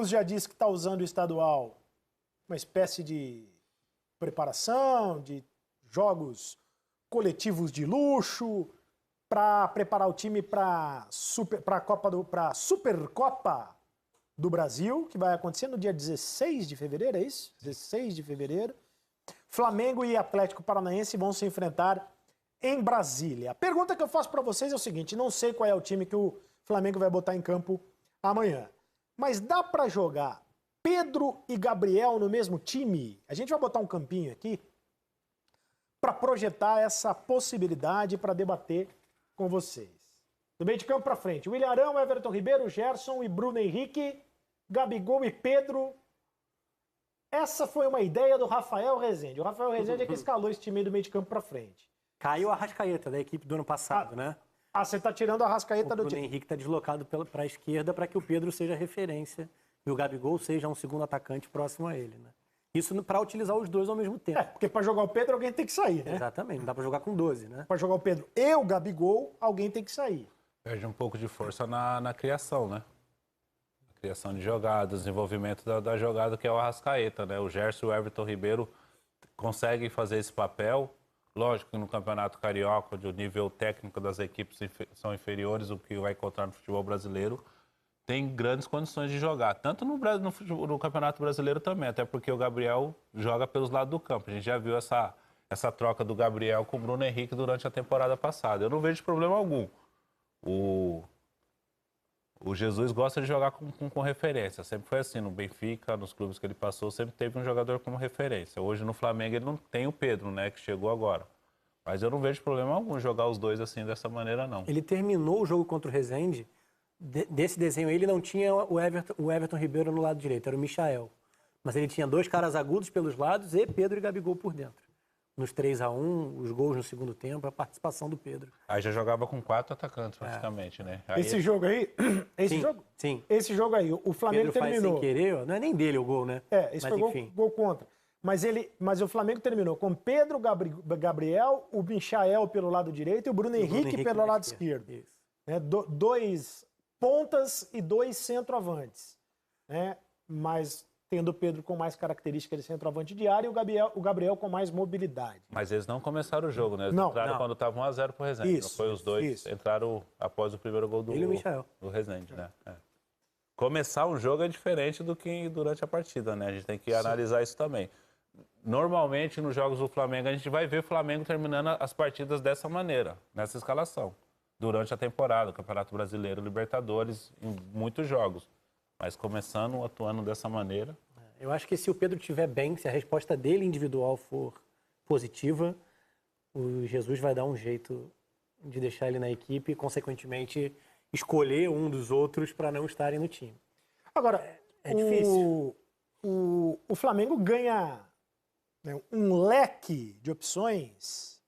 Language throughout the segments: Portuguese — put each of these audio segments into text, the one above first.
Já disse que está usando o estadual, uma espécie de preparação, de jogos coletivos de luxo, para preparar o time para a Supercopa do Brasil, que vai acontecer no dia 16 de fevereiro, é isso? 16 de fevereiro. Flamengo e Atlético Paranaense vão se enfrentar em Brasília. A pergunta que eu faço para vocês é o seguinte: não sei qual é o time que o Flamengo vai botar em campo amanhã, mas dá para jogar Pedro e Gabriel no mesmo time? A gente vai botar um campinho aqui para projetar essa possibilidade para debater com vocês. Do meio de campo para frente, William Arão, Everton Ribeiro, Gerson e Bruno Henrique, Gabigol e Pedro. Essa foi uma ideia do Rafael Rezende. O Rafael Rezende é que escalou esse time do meio de campo para frente. Caiu a Arrascaeta da equipe do ano passado, né? Ah, você está tirando a Arrascaeta do time. O Bruno Henrique está deslocado para a esquerda para que o Pedro seja referência e o Gabigol seja um segundo atacante próximo a ele, né? Isso para utilizar os dois ao mesmo tempo. É, porque para jogar o Pedro alguém tem que sair, né? Exatamente, não dá para jogar com 12, né? Para jogar o Pedro e o Gabigol, alguém tem que sair. Perde um pouco de força na criação, né? A criação de jogadas, desenvolvimento da jogada, que é o Arrascaeta, né? O Gerson e o Everton Ribeiro conseguem fazer esse papel. Lógico que no Campeonato Carioca, onde o nível técnico das equipes são inferiores do que vai encontrar no futebol brasileiro, tem grandes condições de jogar. Tanto no Campeonato Brasileiro também, até porque o Gabriel joga pelos lados do campo. A gente já viu essa troca do Gabriel com o Bruno Henrique durante a temporada passada. Eu não vejo problema algum. O Jesus gosta de jogar com referência. Sempre foi assim, no Benfica, nos clubes que ele passou, sempre teve um jogador como referência. Hoje no Flamengo ele não tem o Pedro, né, que chegou agora. Mas eu não vejo problema algum jogar os dois assim, dessa maneira, não. Ele terminou o jogo contra o Rezende, desse desenho aí, ele não tinha o Everton Ribeiro no lado direito, era o Michael. Mas ele tinha dois caras agudos pelos lados e Pedro e Gabigol por dentro. Nos 3-1, os gols no segundo tempo, a participação do Pedro. Aí já jogava com 4 atacantes, praticamente, né? Aí esse jogo aí... Sim. Esse jogo aí, o Flamengo Pedro terminou... Faz sem querer, não é nem dele o gol, né? Esse foi gol contra. Mas o Flamengo terminou com Pedro, Gabriel, o Michael pelo lado direito e o Bruno Henrique pelo lado esquerdo. Isso. Dois pontas e dois centroavantes. Né? Mas tendo o Pedro com mais características de centroavante de área e o Gabriel com mais mobilidade. Mas eles não começaram o jogo, né? Eles entraram quando estava 1-0 pro Rezende. Isso, não foi os dois, entraram após o primeiro gol do Rezende, né? Começar um jogo é diferente do que durante a partida, né? A gente tem que analisar isso também. Normalmente, nos jogos do Flamengo, a gente vai ver o Flamengo terminando as partidas dessa maneira, nessa escalação. Durante a temporada, Campeonato Brasileiro, Libertadores, em muitos jogos. Mas começando, atuando dessa maneira... Eu acho que se o Pedro estiver bem, se a resposta dele individual for positiva, o Jesus vai dar um jeito de deixar ele na equipe e, consequentemente, escolher um dos outros para não estarem no time. Agora, é difícil. O Flamengo ganha, né, um leque de opções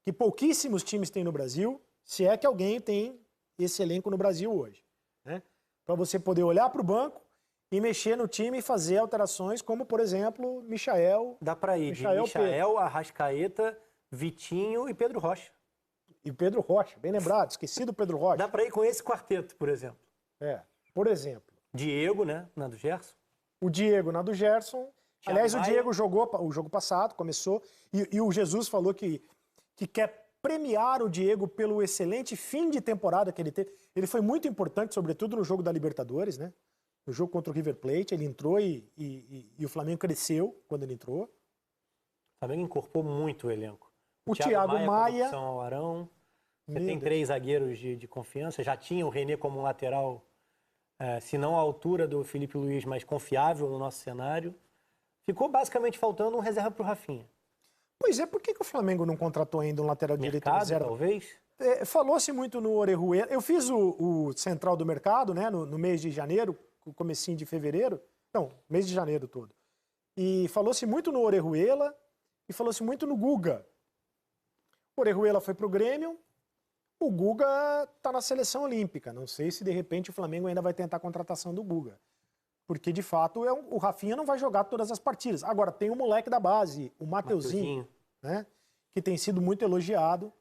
que pouquíssimos times têm no Brasil, se é que alguém tem esse elenco no Brasil hoje, né? Para você poder olhar para o banco e mexer no time e fazer alterações, como, por exemplo, Michael. Dá para ir de Michael, Arrascaeta, Vitinho e Pedro Rocha. E Pedro Rocha, bem lembrado, esqueci do Pedro Rocha. Dá para ir com esse quarteto, por exemplo. Por exemplo. Diego, né, na do Gerson. O Diego na do Gerson. Aliás, o Diego jogou o jogo passado, começou, e o Jesus falou que quer premiar o Diego pelo excelente fim de temporada que ele teve. Ele foi muito importante, sobretudo no jogo da Libertadores, né? No jogo contra o River Plate, ele entrou e o Flamengo cresceu quando ele entrou. O Flamengo incorporou muito o elenco. O Thiago Maia. Ao Arão. Você tem 3 zagueiros de confiança. Já tinha o René como lateral, se não à altura do Felipe Luiz, mas confiável no nosso cenário. Ficou basicamente faltando um reserva para o Rafinha. Pois é, por que o Flamengo não contratou ainda um lateral direito reserva? Talvez? Falou-se muito no Orejuela. Eu fiz o Central do Mercado, né, no mês de janeiro, comecinho de fevereiro. Não, mês de janeiro todo. E falou-se muito no Orejuela e falou-se muito no Guga. O Orejuela foi pro Grêmio, o Guga tá na seleção olímpica. Não sei se de repente o Flamengo ainda vai tentar a contratação do Guga. Porque, de fato, o Rafinha não vai jogar todas as partidas. Agora, tem o moleque da base, o Mateuzinho, né, que tem sido muito elogiado.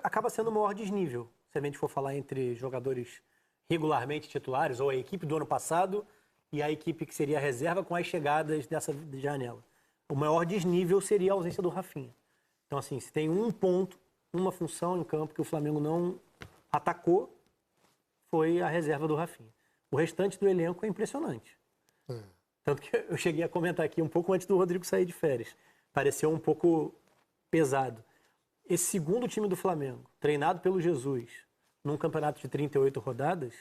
Acaba sendo o maior desnível, se a gente for falar entre jogadores regularmente titulares, ou a equipe do ano passado e a equipe que seria a reserva com as chegadas dessa janela. O maior desnível seria a ausência do Rafinha. Então, assim, se tem um ponto, uma função em campo que o Flamengo não atacou, foi a reserva do Rafinha. O restante do elenco é impressionante. Tanto que eu cheguei a comentar aqui um pouco antes do Rodrigo sair de férias. Pareceu um pouco pesado. Esse segundo time do Flamengo, treinado pelo Jesus, num campeonato de 38 rodadas,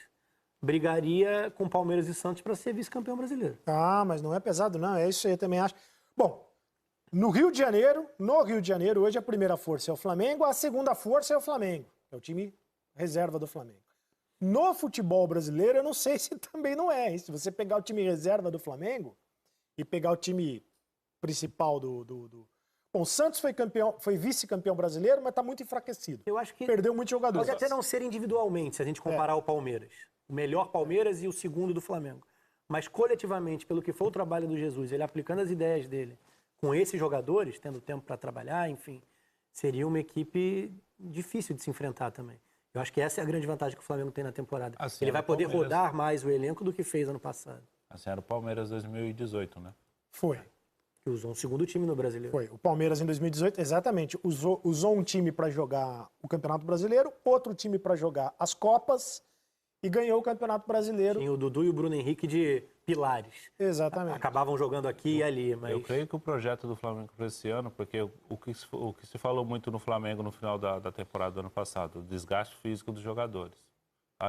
brigaria com Palmeiras e Santos para ser vice-campeão brasileiro. Ah, mas não é pesado, não. É isso aí, eu também acho. Bom, no Rio de Janeiro, hoje a primeira força é o Flamengo, a segunda força é o Flamengo. É o time reserva do Flamengo. No futebol brasileiro, eu não sei se também não é. Se você pegar o time reserva do Flamengo e pegar o time principal Bom, o Santos foi vice-campeão brasileiro, mas está muito enfraquecido. Eu acho que perdeu muitos jogadores. pode até não ser individualmente, se a gente comparar o Palmeiras. O melhor Palmeiras e o segundo do Flamengo. Mas coletivamente, pelo que foi o trabalho do Jesus, ele aplicando as ideias dele com esses jogadores, tendo tempo para trabalhar, enfim, seria uma equipe difícil de se enfrentar também. Eu acho que essa é a grande vantagem que o Flamengo tem na temporada. Assim, ele vai poder rodar mais o elenco do que fez ano passado. Assim era o Palmeiras 2018, né? Foi. Que usou um segundo time no Brasileiro. Foi. O Palmeiras em 2018, exatamente, usou um time para jogar o Campeonato Brasileiro, outro time para jogar as Copas e ganhou o Campeonato Brasileiro. Tinha o Dudu e o Bruno Henrique de pilares. Exatamente. Acabavam jogando aqui e ali, mas... Eu creio que o projeto do Flamengo para esse ano, porque o que se falou muito no Flamengo no final da temporada do ano passado, o desgaste físico dos jogadores.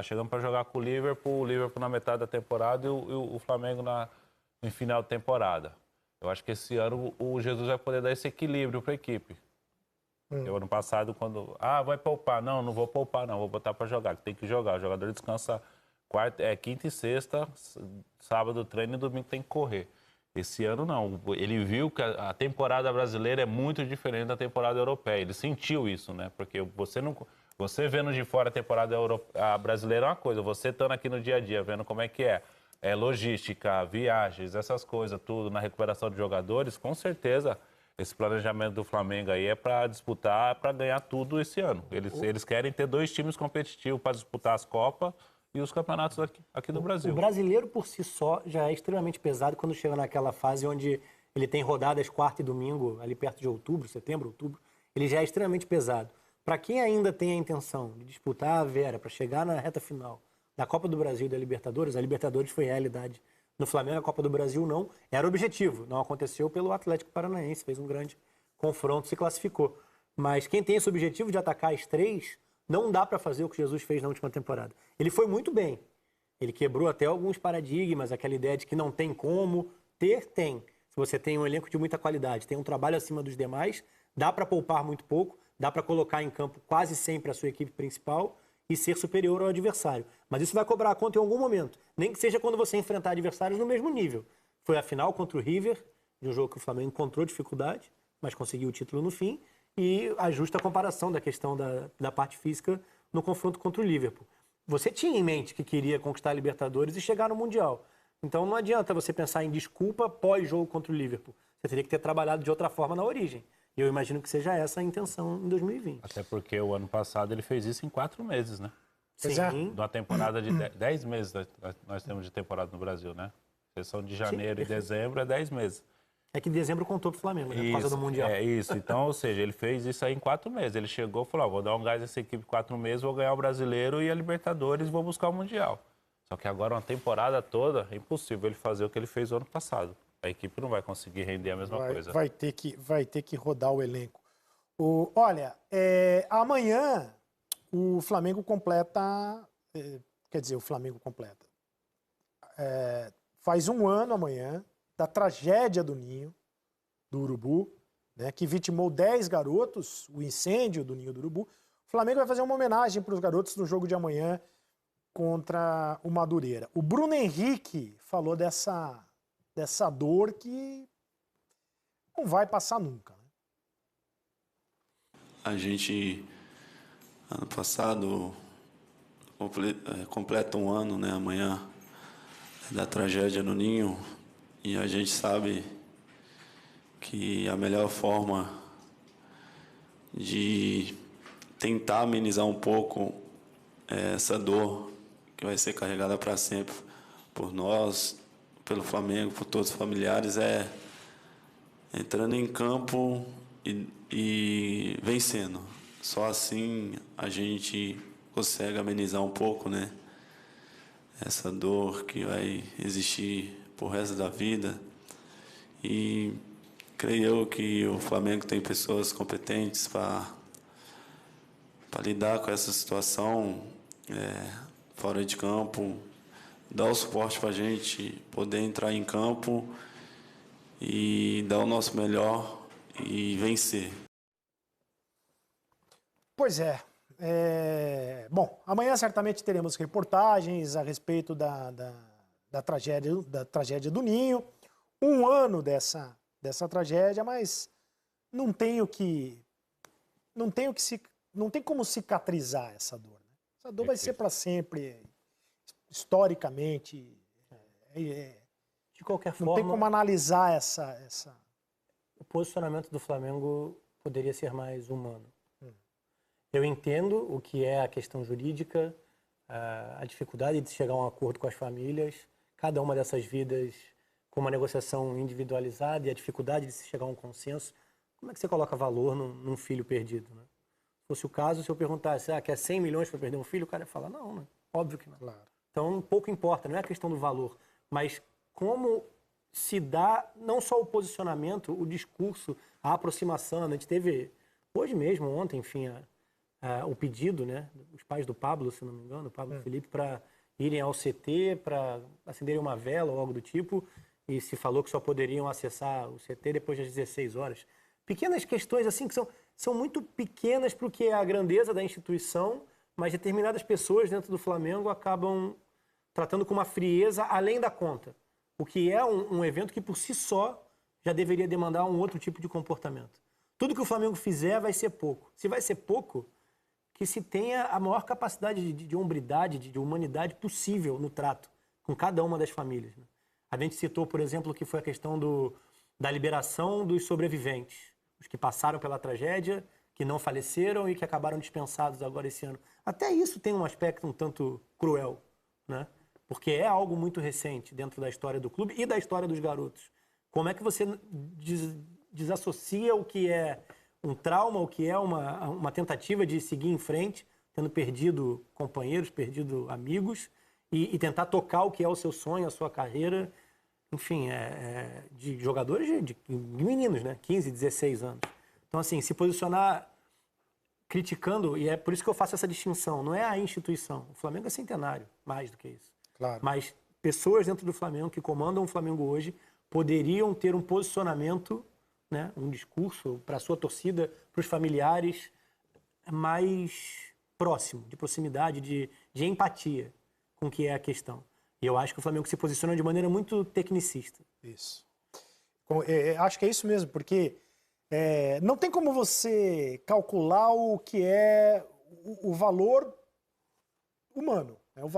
Chegamos para jogar com o Liverpool na metade da temporada e o Flamengo no final da temporada. Eu acho que esse ano o Jesus vai poder dar esse equilíbrio para a equipe. O ano passado, quando... vai poupar. Não vou poupar, não. Vou botar para jogar. Tem que jogar. O jogador descansa quinta e sexta, sábado treino e domingo tem que correr. Esse ano, não. Ele viu que a temporada brasileira é muito diferente da temporada europeia. Ele sentiu isso, né? Porque você vendo de fora a temporada brasileira é uma coisa. Você estando aqui no dia a dia, vendo como é que é. Logística, viagens, essas coisas, tudo na recuperação de jogadores, com certeza esse planejamento do Flamengo aí é para disputar, para ganhar tudo esse ano. Eles querem ter 2 times competitivos para disputar as Copas e os campeonatos aqui do Brasil. O brasileiro por si só já é extremamente pesado quando chega naquela fase onde ele tem rodadas quarta e domingo, ali perto de setembro, outubro, ele já é extremamente pesado. Para quem ainda tem a intenção de disputar a Vera, para chegar na reta final da Copa do Brasil e da Libertadores, a Libertadores foi realidade no Flamengo, a Copa do Brasil não, era objetivo, não aconteceu pelo Atlético Paranaense, fez um grande confronto, se classificou. Mas quem tem esse objetivo de atacar as 3, não dá para fazer o que Jesus fez na última temporada. Ele foi muito bem, ele quebrou até alguns paradigmas, aquela ideia de que não tem como, tem. Se você tem um elenco de muita qualidade, tem um trabalho acima dos demais, dá para poupar muito pouco, dá para colocar em campo quase sempre a sua equipe principal e ser superior ao adversário. Mas isso vai cobrar a conta em algum momento. Nem que seja quando você enfrentar adversários no mesmo nível. Foi a final contra o River, de um jogo que o Flamengo encontrou dificuldade, mas conseguiu o título no fim, e a justa comparação da questão da parte física no confronto contra o Liverpool. Você tinha em mente que queria conquistar a Libertadores e chegar no Mundial. Então não adianta você pensar em desculpa pós-jogo contra o Liverpool. Você teria que ter trabalhado de outra forma na origem. E eu imagino que seja essa a intenção em 2020. Até porque o ano passado ele fez isso em 4 meses, né? Sim. Numa temporada de 10 meses nós temos de temporada no Brasil, né? Sessão de janeiro e dezembro é 10 meses. É que dezembro contou pro Flamengo, né? Por causa do Mundial. É isso. Então, ou seja, ele fez isso aí em 4 meses. Ele chegou e falou, vou dar um gás nessa equipe 4 meses, vou ganhar o Brasileiro e a Libertadores, vou buscar o Mundial. Só que agora, uma temporada toda, é impossível ele fazer o que ele fez o ano passado. A equipe não vai conseguir render a mesma coisa. Vai ter que rodar o elenco. Olha, amanhã o Flamengo completa... quer dizer, o Flamengo completa. Faz 1 ano amanhã da tragédia do Ninho do Urubu, né, que vitimou 10 garotos, o incêndio do Ninho do Urubu. O Flamengo vai fazer uma homenagem para os garotos no jogo de amanhã contra o Madureira. O Bruno Henrique falou dessa dor que não vai passar nunca. Né? A gente, ano passado, completa 1 ano, né, amanhã, da tragédia no Ninho, e a gente sabe que a melhor forma de tentar amenizar um pouco essa dor que vai ser carregada para sempre por nós, pelo Flamengo, por todos os familiares, é entrando em campo e vencendo. Só assim a gente consegue amenizar um pouco, né? Essa dor que vai existir pro resto da vida. E creio eu que o Flamengo tem pessoas competentes para lidar com essa situação fora de campo, dar o suporte para a gente poder entrar em campo e dar o nosso melhor e vencer. Pois é. Bom, amanhã certamente teremos reportagens a respeito da tragédia do Ninho. Um ano dessa tragédia, mas não tem como cicatrizar essa dor. Né? Essa dor vai ser para sempre, historicamente. De qualquer Não forma, tem como analisar essa... o posicionamento do Flamengo poderia ser mais humano. Eu entendo o que é a questão jurídica, a dificuldade de chegar a um acordo com as famílias, cada uma dessas vidas com uma negociação individualizada e a dificuldade de se chegar a um consenso. Como é que você coloca valor num filho perdido? Né? Se fosse o caso, se eu perguntasse, quer 100 milhões para perder um filho, o cara ia falar, não, né? Óbvio que não. Claro. Então, pouco importa, não é a questão do valor, mas como se dá não só o posicionamento, o discurso, a aproximação. A gente teve, hoje mesmo, ontem, enfim, o pedido, né, os pais do Pablo, se não me engano, o Pablo e o Felipe, para irem ao CT, para acenderem uma vela ou algo do tipo, e se falou que só poderiam acessar o CT depois das 16 horas. Pequenas questões assim que são muito pequenas para o que é a grandeza da instituição, mas determinadas pessoas dentro do Flamengo acabam tratando com uma frieza além da conta, o que é um evento que por si só já deveria demandar um outro tipo de comportamento. Tudo que o Flamengo fizer vai ser pouco. Se vai ser pouco, que se tenha a maior capacidade de hombridade, de humanidade possível no trato com cada uma das famílias. Né? A gente citou, por exemplo, que foi a questão da liberação dos sobreviventes, os que passaram pela tragédia, que não faleceram e que acabaram dispensados agora esse ano. Até isso tem um aspecto um tanto cruel, né? Porque é algo muito recente dentro da história do clube e da história dos garotos. Como é que você desassocia o que é um trauma, o que é uma tentativa de seguir em frente, tendo perdido companheiros, perdido amigos, e tentar tocar o que é o seu sonho, a sua carreira, enfim, de jogadores, de meninos, né? 15, 16 anos. Então, assim, se posicionar criticando, e é por isso que eu faço essa distinção, não é a instituição. O Flamengo é centenário, mais do que isso. Claro. Mas pessoas dentro do Flamengo, que comandam o Flamengo hoje, poderiam ter um posicionamento, né, um discurso para a sua torcida, para os familiares, mais próximo, de proximidade, de empatia com o que é a questão. E eu acho que o Flamengo se posiciona de maneira muito tecnicista. Isso. Acho que é isso mesmo, porque não tem como você calcular o que é o valor humano, né? O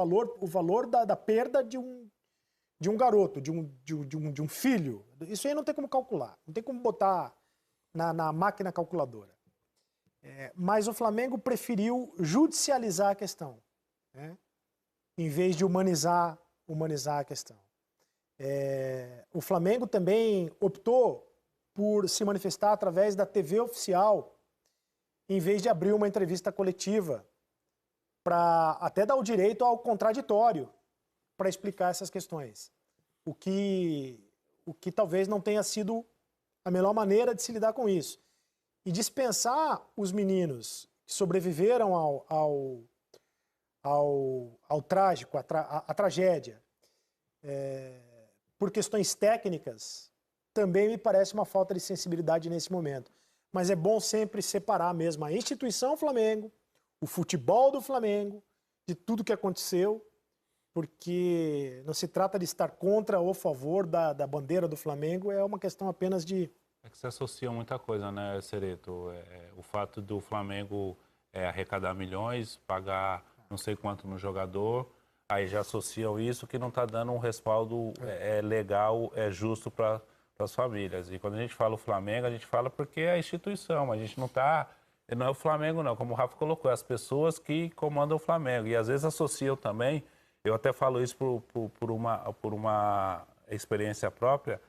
valor da perda de um garoto, de um filho. Isso aí não tem como calcular, não tem como botar na máquina calculadora. Mas o Flamengo preferiu judicializar a questão, né? Em vez de humanizar a questão. O Flamengo também optou por se manifestar através da TV oficial, em vez de abrir uma entrevista coletiva, para até dar o direito ao contraditório, para explicar essas questões. O que talvez não tenha sido a melhor maneira de se lidar com isso. E dispensar os meninos que sobreviveram ao trágico, à tragédia, por questões técnicas, também me parece uma falta de sensibilidade nesse momento. Mas é bom sempre separar mesmo a instituição Flamengo, o futebol do Flamengo, de tudo que aconteceu, porque não se trata de estar contra ou a favor da bandeira do Flamengo, é uma questão apenas de... É que se associa muita coisa, né, Cereto? O fato do Flamengo arrecadar milhões, pagar não sei quanto no jogador, aí já associam isso que não está dando um respaldo legal, justo para as famílias. E quando a gente fala o Flamengo, a gente fala porque é a instituição, a gente não é o Flamengo não, como o Rafa colocou, é as pessoas que comandam o Flamengo. E às vezes associam também, eu até falo isso por uma experiência própria,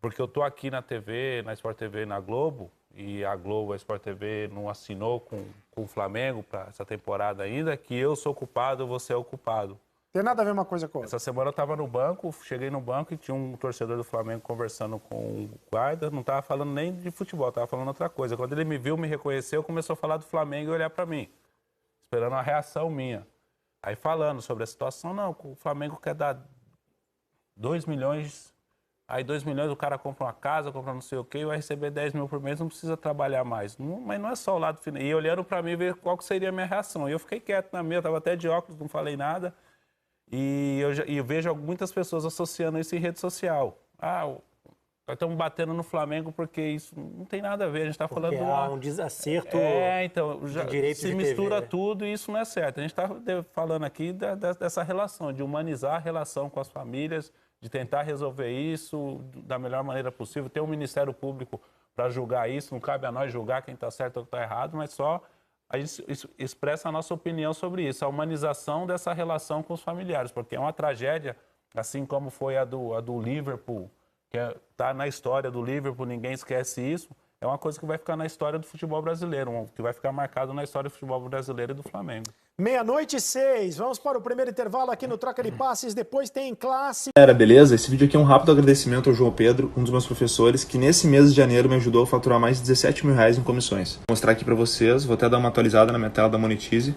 porque eu tô aqui na TV, na Sport TV, na Globo, e a Globo, a Sport TV não assinou com o Flamengo para essa temporada ainda, que eu sou culpado, você é o culpado. Tem nada a ver uma coisa com outra. Essa semana eu estava no banco, cheguei no banco e tinha um torcedor do Flamengo conversando com o guarda, não estava falando nem de futebol, estava falando outra coisa. Quando ele me viu, me reconheceu, começou a falar do Flamengo e olhar para mim, esperando uma reação minha. Aí falando sobre a situação, não, o Flamengo quer dar 2 milhões, aí 2 milhões o cara compra uma casa, compra não sei o quê, e vai receber 10 mil por mês, não precisa trabalhar mais. Não, mas não é só o lado financeiro. E olhando para mim, ver qual que seria a minha reação. E eu fiquei quieto na minha, estava até de óculos, não falei nada. E eu vejo muitas pessoas associando isso em rede social. Nós estamos batendo no Flamengo porque isso não tem nada a ver. A gente está falando de um desacerto então, de direitos se de mistura TV, tudo e isso não é certo. A gente está falando aqui dessa relação, de humanizar a relação com as famílias, de tentar resolver isso da melhor maneira possível. Ter um Ministério Público para julgar isso, não cabe a nós julgar quem está certo ou quem está errado, mas só a gente expressa a nossa opinião sobre isso, a humanização dessa relação com os familiares, porque é uma tragédia, assim como foi a do Liverpool, que está na história do Liverpool, ninguém esquece isso, é uma coisa que vai ficar na história do futebol brasileiro, que vai ficar marcado na história do futebol brasileiro e do Flamengo. 00:06, vamos para o primeiro intervalo aqui no Troca de Passes, depois tem classe. Beleza? Esse vídeo aqui é um rápido agradecimento ao João Pedro, um dos meus professores, que nesse mês de janeiro me ajudou a faturar mais de 17 mil reais em comissões. Vou mostrar aqui pra vocês, vou até dar uma atualizada na minha tela da Monetize.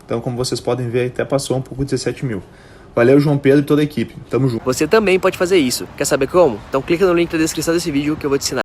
Então, como vocês podem ver, até passou um pouco de 17 mil. Valeu, João Pedro e toda a equipe. Tamo junto. Você também pode fazer isso. Quer saber como? Então clica no link da descrição desse vídeo que eu vou te ensinar.